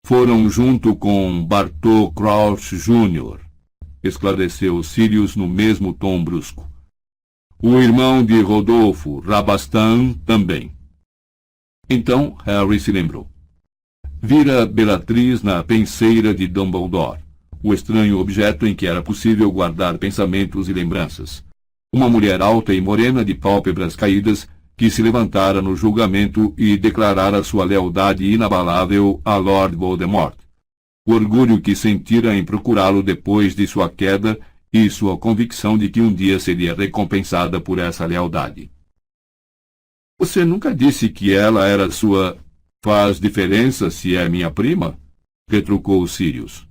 foram junto com Bartô Crouch Jr., esclareceu Sirius no mesmo tom brusco. O irmão de Rodolfo, Rabastan, também. Então Harry se lembrou. Vira Bellatrix na penseira de Dumbledore, o estranho objeto em que era possível guardar pensamentos e lembranças. Uma mulher alta e morena de pálpebras caídas que se levantara no julgamento e declarara sua lealdade inabalável a Lord Voldemort. O orgulho que sentira em procurá-lo depois de sua queda e sua convicção de que um dia seria recompensada por essa lealdade. Você nunca disse que ela era sua... Faz diferença se é minha prima? Retrucou Sirius.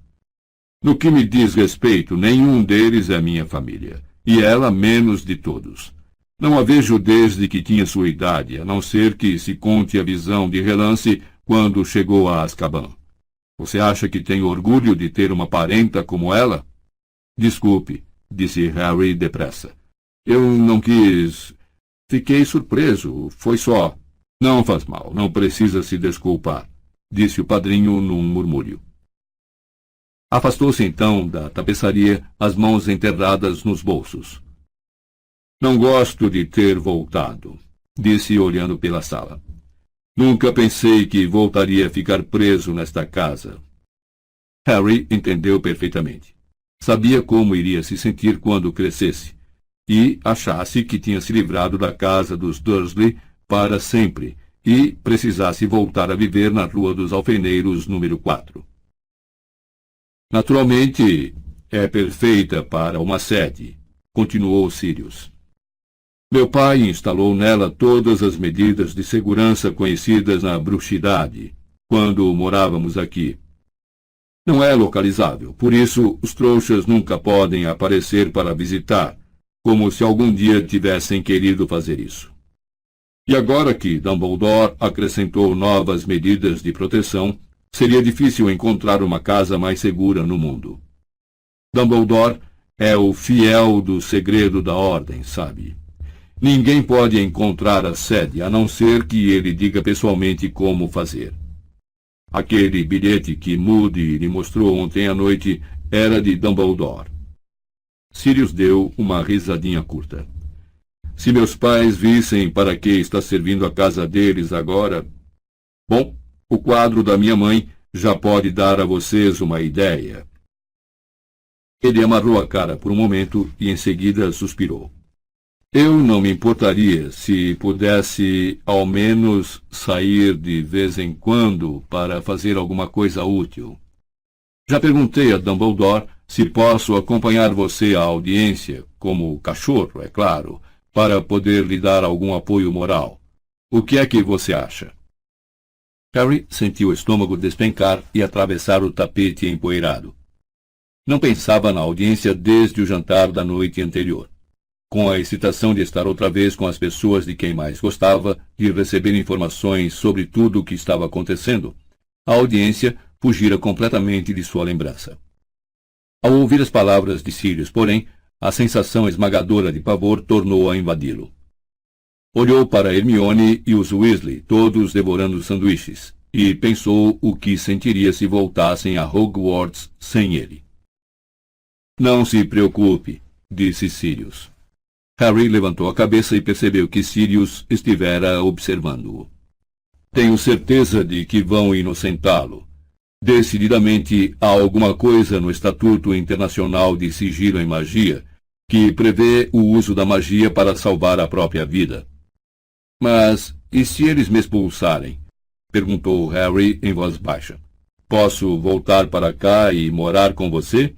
No que me diz respeito, nenhum deles é minha família, e ela menos de todos. Não a vejo desde que tinha sua idade, a não ser que se conte a visão de relance quando chegou a Azkaban. Você acha que tenho orgulho de ter uma parenta como ela? Desculpe, disse Harry depressa. Eu não quis... Fiquei surpreso, foi só... Não faz mal, não precisa se desculpar, disse o padrinho num murmúrio. Afastou-se então da tapeçaria, as mãos enterradas nos bolsos. Não gosto de ter voltado, disse olhando pela sala. Nunca pensei que voltaria a ficar preso nesta casa. Harry entendeu perfeitamente. Sabia como iria se sentir quando crescesse, e achasse que tinha se livrado da casa dos Dursley para sempre, e precisasse voltar a viver na Rua dos Alfeneiros, número 4. Naturalmente, é perfeita para uma sede, continuou Sirius. Meu pai instalou nela todas as medidas de segurança conhecidas na bruxidade, quando morávamos aqui. Não é localizável, por isso os trouxas nunca podem aparecer para visitar, como se algum dia tivessem querido fazer isso. E agora que Dumbledore acrescentou novas medidas de proteção, seria difícil encontrar uma casa mais segura no mundo. Dumbledore é o fiel do segredo da ordem, sabe? Ninguém pode encontrar a sede, a não ser que ele diga pessoalmente como fazer. Aquele bilhete que Moody lhe mostrou ontem à noite era de Dumbledore. Sirius deu uma risadinha curta. Se meus pais vissem para que está servindo a casa deles agora... Bom, o quadro da minha mãe já pode dar a vocês uma ideia. Ele amarrou a cara por um momento e em seguida suspirou. Eu não me importaria se pudesse ao menos sair de vez em quando para fazer alguma coisa útil. Já perguntei a Dumbledore se posso acompanhar você à audiência, como cachorro, é claro, para poder lhe dar algum apoio moral. O que é que você acha? Harry sentiu o estômago despencar e atravessar o tapete empoeirado. Não pensava na audiência desde o jantar da noite anterior. Com a excitação de estar outra vez com as pessoas de quem mais gostava, de receber informações sobre tudo o que estava acontecendo, a audiência fugira completamente de sua lembrança. Ao ouvir as palavras de Sirius, porém, a sensação esmagadora de pavor tornou a invadi-lo. Olhou para Hermione e os Weasley, todos devorando sanduíches, e pensou o que sentiria se voltassem a Hogwarts sem ele. Não se preocupe, disse Sirius. Harry levantou a cabeça e percebeu que Sirius estivera observando-o. Tenho certeza de que vão inocentá-lo. Decididamente há alguma coisa no Estatuto Internacional de Sigilo em Magia que prevê o uso da magia para salvar a própria vida. Mas, e se eles me expulsarem? Perguntou Harry em voz baixa. Posso voltar para cá e morar com você?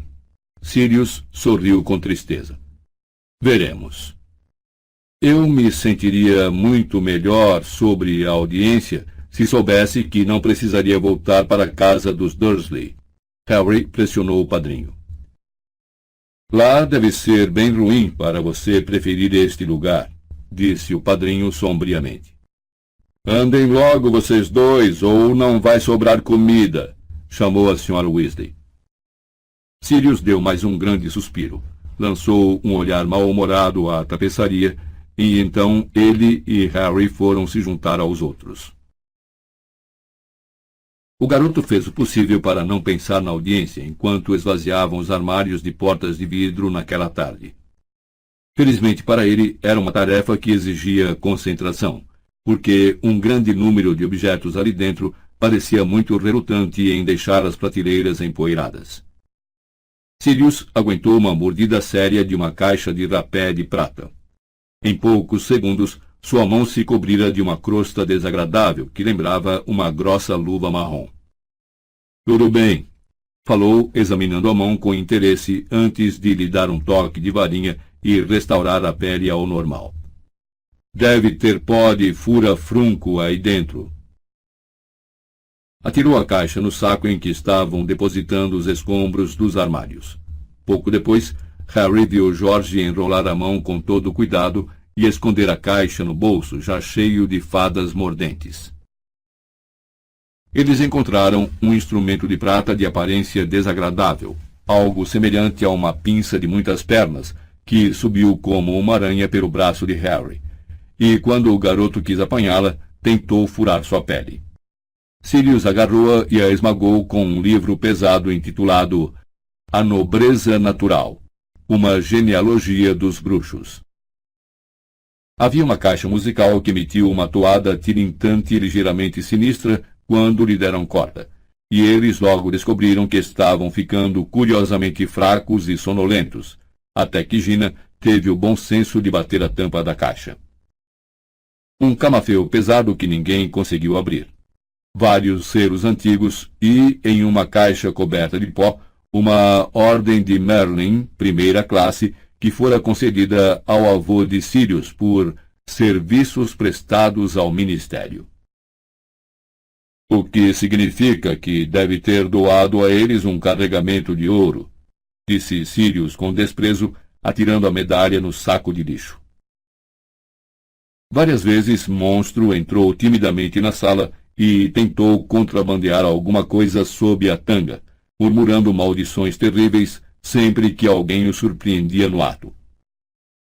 Sirius sorriu com tristeza. Veremos. Eu me sentiria muito melhor sobre a audiência se soubesse que não precisaria voltar para a casa dos Dursley. Harry pressionou o padrinho. Lá deve ser bem ruim para você preferir este lugar, disse o padrinho sombriamente. Andem logo vocês dois, ou não vai sobrar comida, chamou a Sra. Weasley. Sirius deu mais um grande suspiro. lançou um olhar mal-humorado à tapeçaria, e então ele e Harry foram se juntar aos outros. O garoto fez o possível para não pensar na audiência enquanto esvaziavam os armários de portas de vidro naquela tarde. Felizmente para ele, era uma tarefa que exigia concentração, porque um grande número de objetos ali dentro parecia muito relutante em deixar as prateleiras empoeiradas. Sirius aguentou uma mordida séria de uma caixa de rapé de prata. Em poucos segundos, sua mão se cobrira de uma crosta desagradável que lembrava uma grossa luva marrom. Tudo bem, falou, examinando a mão com interesse antes de lhe dar um toque de varinha e restaurar a pele ao normal. Deve ter pó de fura-frunco aí dentro. Atirou a caixa no saco em que estavam depositando os escombros dos armários. Pouco depois, Harry viu George enrolar a mão com todo cuidado e esconder a caixa no bolso, já cheio de fadas mordentes. Eles encontraram um instrumento de prata de aparência desagradável, algo semelhante a uma pinça de muitas pernas, que subiu como uma aranha pelo braço de Harry, e quando o garoto quis apanhá-la, tentou furar sua pele. Sirius agarrou-a e a esmagou com um livro pesado intitulado A Nobreza Natural, uma genealogia dos bruxos. Havia uma caixa musical que emitiu uma toada tilintante e ligeiramente sinistra quando lhe deram corda, e eles logo descobriram que estavam ficando curiosamente fracos e sonolentos, até que Gina teve o bom senso de bater a tampa da caixa. Um camafeu pesado que ninguém conseguiu abrir. Vários selos antigos e, em uma caixa coberta de pó, uma ordem de Merlin, primeira classe, que fora concedida ao avô de Sirius por serviços prestados ao ministério. O que significa que deve ter doado a eles um carregamento de ouro, disse Sirius com desprezo, atirando a medalha no saco de lixo. Várias vezes Monstro entrou timidamente na sala e tentou contrabandear alguma coisa sob a tanga, murmurando maldições terríveis sempre que alguém o surpreendia no ato.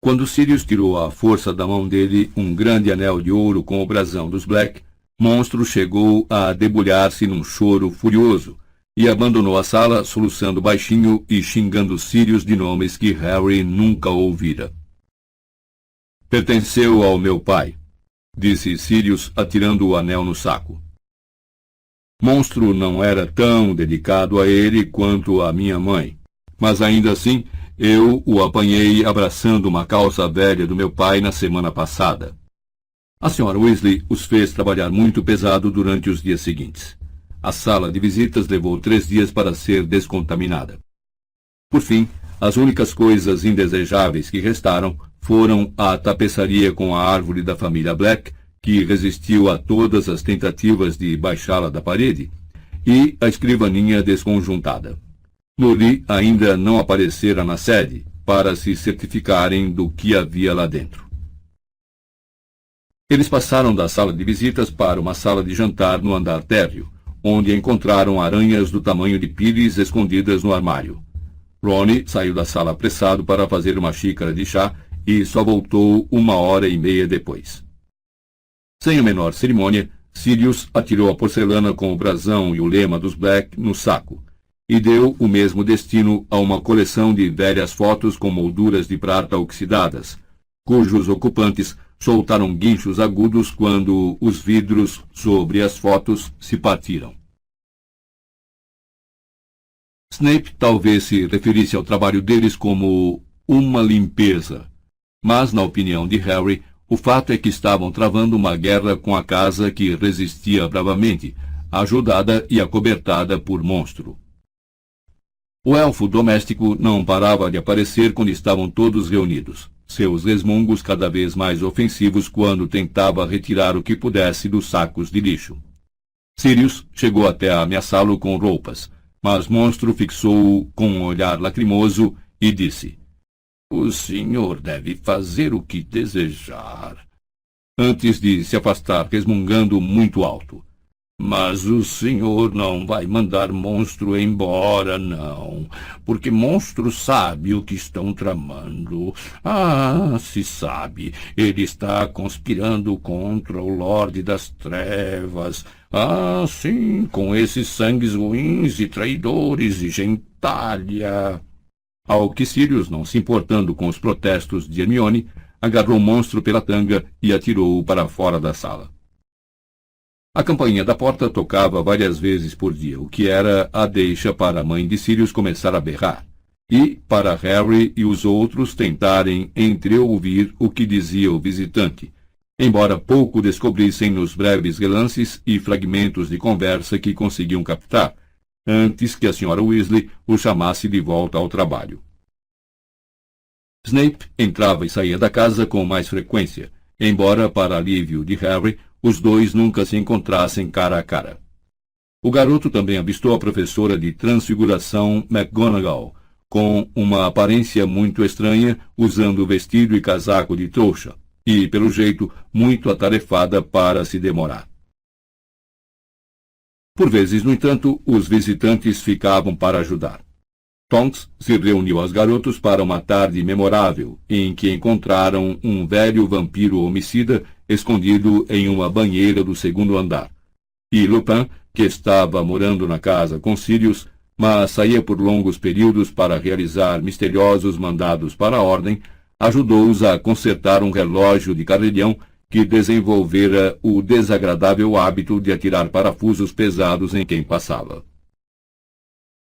Quando Sirius tirou à força da mão dele um grande anel de ouro com o brasão dos Black, Monstro chegou a debulhar-se num choro furioso e abandonou a sala soluçando baixinho e xingando Sirius de nomes que Harry nunca ouvira. Pertenceu ao meu pai, disse Sirius atirando o anel no saco. Monstro não era tão dedicado a ele quanto a minha mãe, mas ainda assim eu o apanhei abraçando uma calça velha do meu pai na semana passada. A senhora Weasley os fez trabalhar muito pesado durante os dias seguintes. A sala de visitas levou 3 dias para ser descontaminada. Por fim, as únicas coisas indesejáveis que restaram foram a tapeçaria com a árvore da família Black, que resistiu a todas as tentativas de baixá-la da parede, e a escrivaninha desconjuntada. Loli ainda não aparecera na sede para se certificarem do que havia lá dentro. Eles passaram da sala de visitas para uma sala de jantar no andar térreo, onde encontraram aranhas do tamanho de pires escondidas no armário. Ron saiu da sala apressado para fazer uma xícara de chá e só voltou 1h30 depois. Sem a menor cerimônia, Sirius atirou a porcelana com o brasão e o lema dos Black no saco, e deu o mesmo destino a uma coleção de velhas fotos com molduras de prata oxidadas, cujos ocupantes soltaram guinchos agudos quando os vidros sobre as fotos se partiram. Snape talvez se referisse ao trabalho deles como uma limpeza, mas, na opinião de Harry, o fato é que estavam travando uma guerra com a casa que resistia bravamente, ajudada e acobertada por Monstro. O elfo doméstico não parava de aparecer quando estavam todos reunidos, seus resmungos cada vez mais ofensivos quando tentava retirar o que pudesse dos sacos de lixo. Sirius chegou até a ameaçá-lo com roupas, mas Monstro fixou-o com um olhar lacrimoso e disse: "O senhor deve fazer o que desejar", antes de se afastar resmungando muito alto. Mas o senhor não vai mandar monstro embora, não, porque monstro sabe o que estão tramando. Ah, se sabe, ele está conspirando contra o Lorde das Trevas. Ah, sim, com esses sangues ruins e traidores e gentalha. Ao que Sirius, não se importando com os protestos de Hermione, agarrou o monstro pela tanga e atirou-o para fora da sala. A campainha da porta tocava várias vezes por dia, o que era a deixa para a mãe de Sirius começar a berrar, e para Harry e os outros tentarem entreouvir o que dizia o visitante, embora pouco descobrissem nos breves relances e fragmentos de conversa que conseguiam captar, antes que a Sra. Weasley o chamasse de volta ao trabalho. Snape entrava e saía da casa com mais frequência, embora, para alívio de Harry, os dois nunca se encontrassem cara a cara. O garoto também avistou a professora de transfiguração McGonagall, com uma aparência muito estranha, usando vestido e casaco de trouxa, e, pelo jeito, muito atarefada para se demorar. Por vezes, no entanto, os visitantes ficavam para ajudar. Tonks se reuniu aos garotos para uma tarde memorável, em que encontraram um velho vampiro homicida escondido em uma banheira do segundo andar. E Lupin, que estava morando na casa com Sirius, mas saía por longos períodos para realizar misteriosos mandados para a ordem, ajudou-os a consertar um relógio de carrilhão que desenvolvera o desagradável hábito de atirar parafusos pesados em quem passava.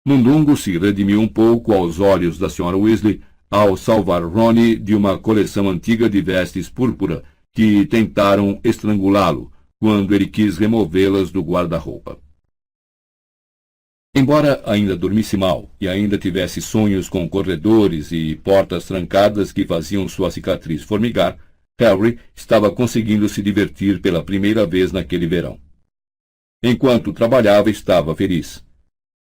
Mundungo se redimiu um pouco aos olhos da Sra. Weasley ao salvar Rony de uma coleção antiga de vestes púrpura que tentaram estrangulá-lo quando ele quis removê-las do guarda-roupa. Embora ainda dormisse mal e ainda tivesse sonhos com corredores e portas trancadas que faziam sua cicatriz formigar, Harry estava conseguindo se divertir pela primeira vez naquele verão. Enquanto trabalhava, estava feliz.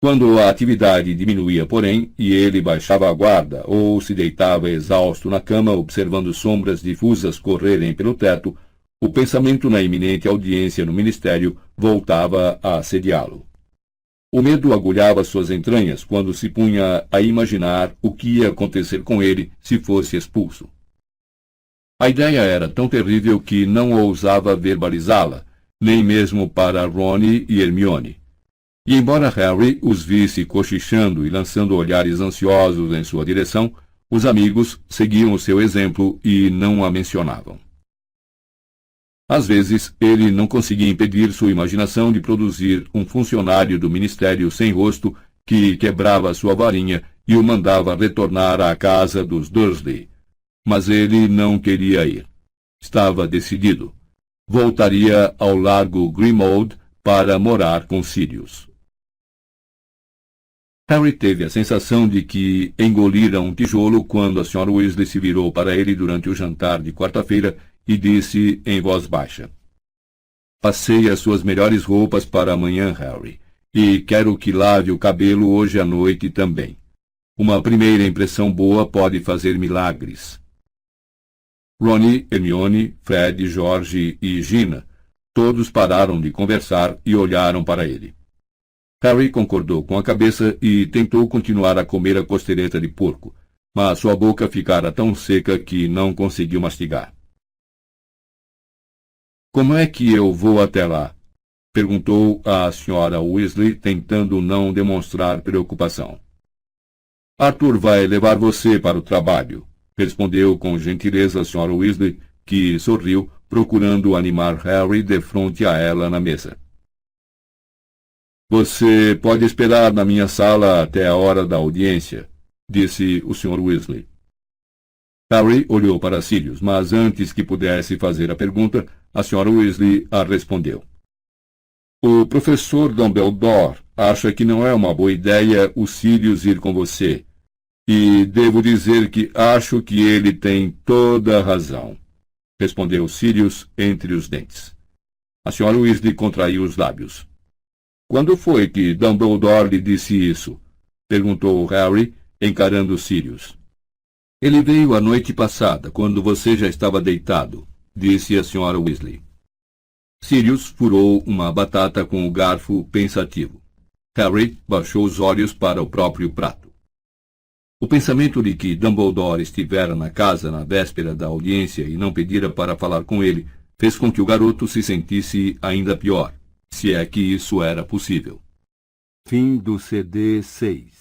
Quando a atividade diminuía, porém, e ele baixava a guarda ou se deitava exausto na cama observando sombras difusas correrem pelo teto, o pensamento na iminente audiência no ministério voltava a assediá-lo. O medo agulhava suas entranhas quando se punha a imaginar o que ia acontecer com ele se fosse expulso. A ideia era tão terrível que não ousava verbalizá-la, nem mesmo para Rony e Hermione. E embora Harry os visse cochichando e lançando olhares ansiosos em sua direção, os amigos seguiam o seu exemplo e não a mencionavam. Às vezes, ele não conseguia impedir sua imaginação de produzir um funcionário do ministério sem rosto que quebrava sua varinha e o mandava retornar à casa dos Dursley. Mas ele não queria ir. Estava decidido. Voltaria ao Largo Grimmauld para morar com Sirius. Harry teve a sensação de que engolira um tijolo quando a Sra. Weasley se virou para ele durante o jantar de quarta-feira e disse em voz baixa: "Passei as suas melhores roupas para amanhã, Harry, e quero que lave o cabelo hoje à noite também. Uma primeira impressão boa pode fazer milagres." Rony, Hermione, Fred, George e Gina, todos pararam de conversar e olharam para ele. Harry concordou com a cabeça e tentou continuar a comer a costeleta de porco, mas sua boca ficara tão seca que não conseguiu mastigar. "Como é que eu vou até lá?" perguntou a Sra. Weasley, tentando não demonstrar preocupação. "Arthur vai levar você para o trabalho", respondeu com gentileza a Sra. Weasley, que sorriu, procurando animar Harry defronte a ela na mesa. "Você pode esperar na minha sala até a hora da audiência", disse o Sr. Weasley. Harry olhou para Sirius, mas antes que pudesse fazer a pergunta, a Sra. Weasley a respondeu. "O professor Dumbledore acha que não é uma boa ideia o Sirius ir com você, e devo dizer que acho que ele tem toda a razão", respondeu Sirius entre os dentes. A Sra. Weasley contraiu os lábios. "Quando foi que Dumbledore lhe disse isso?" perguntou Harry, encarando Sirius. "Ele veio a noite passada, quando você já estava deitado", disse a Sra. Weasley. Sirius furou uma batata com o garfo pensativo. Harry baixou os olhos para o próprio prato. O pensamento de que Dumbledore estivera na casa na véspera da audiência e não pedira para falar com ele fez com que o garoto se sentisse ainda pior, se é que isso era possível. Fim do CD 6.